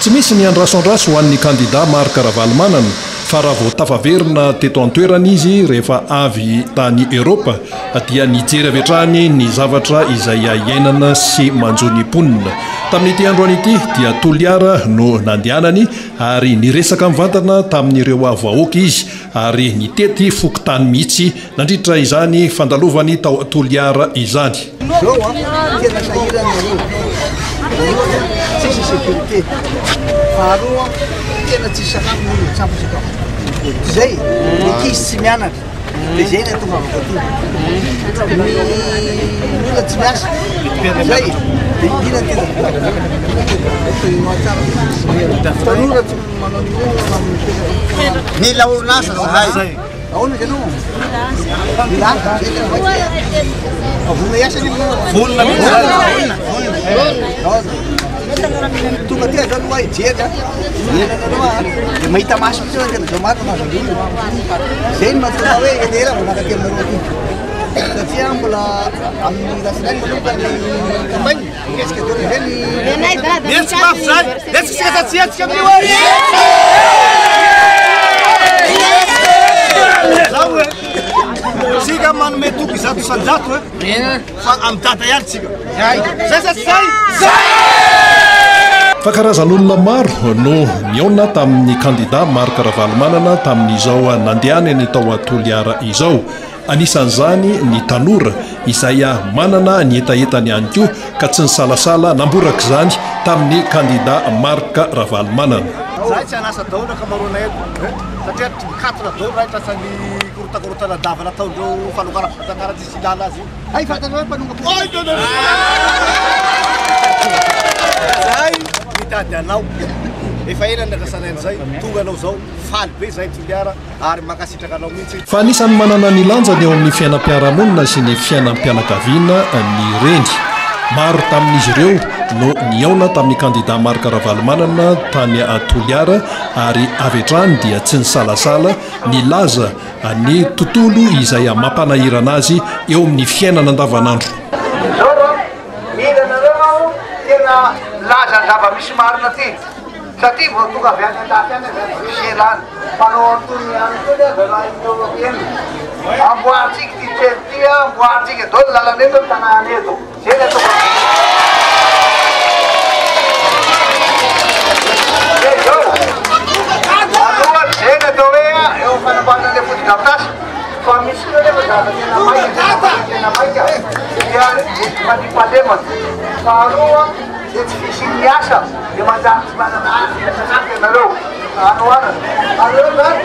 tsy misy ny andrasondraso ho an'ny kandida Marc Ravalomanana fa raha vao tafaverina teto an-toerana izy rehefa avy tany Eropa dia nijery avetrany ny zavatra izay iainana sy manjony ponina. Tamin'ity androany ity dia toliara no nandehanany ary niresaka mivantana tamin'ireo vahoaka izy ary nitety fokontany mihitsy nandritra izany fandalovany tao toliara izany. Tsisy sécurité. Faharoa tena tsisy sakafo ny tsampo sakafo. Zay ny tsy mianatra. Dia zay ny tonga avy ato. Ny olona tsy miasa. Zay dia indrindra tena tanora tsy manao ny laorinasa zay. Ahoana ianao? Milaka. Avona iasa ny volona volona. Tonga ty zany hoa ijery dia mahita maso mihitsy hoe tena zao maty mahazo andriny. Zay ny mahatonga hoe elera vao mankaty aminareo aty. Satria mbola amin'ny lasinany manoka ny campagne kesika teo zay ny metsy mafy zany letsika satsiatsika amin'io hoe zao hoe sika manome toky zato sanjato fa amin'ny data ihany tsika zay sa tsy zay fa karazan'olona maro no niaona tamin'ny kandida Marc Ravalomanana tamin'izao nandehany ny tao atoliara izao. Anisan'izany ny tanora izay manana ny etaetany ihany koa ka tsy nisalasala namboraka izany tamin'ny kandida Marc Ravalomanana. Zay tsy anasa daholo ankamaroana eto satria mikatona daholo raha trasan'ny korotakorotana davana ataondreo fanokara tsisy ilala azy io. Ay fantanao hoe mpanonga zay mitady anao efa ela ndrasanain'izay tonga anao zao faly be zay toliara ary mankasitraka anao mihitsy. Fa anisany manana ny lanjany eo amin'ny fiainam-piarahamonina sy ny fiainam-pianakaviana ny reny. Maro tamin'izy ireo no niaona tamin'ny kandida Marc Ravalomanana tany Toliara ary avy hatrany dia tsy nisalasala nilaza ny tontolo izay mampanahirana azy eo amin'ny fiainana andavanandro. Tena laza zava-misy marina ty satria vao tonga avy any an-dafy any fielana mpanao antony any tony azalain'eo amboaritsika ty teny ty amboaritsika dolo lalana eto tanàna eto zay ny atao aloha zay ny atao hoe eo fanamboarana le fotodrafitasy fa misy koa nefa zava tena maika dia manipalemana faharoa dia tsy misy miasa dia manjary tsy manana azy sakafo ianareo anoana aleo zany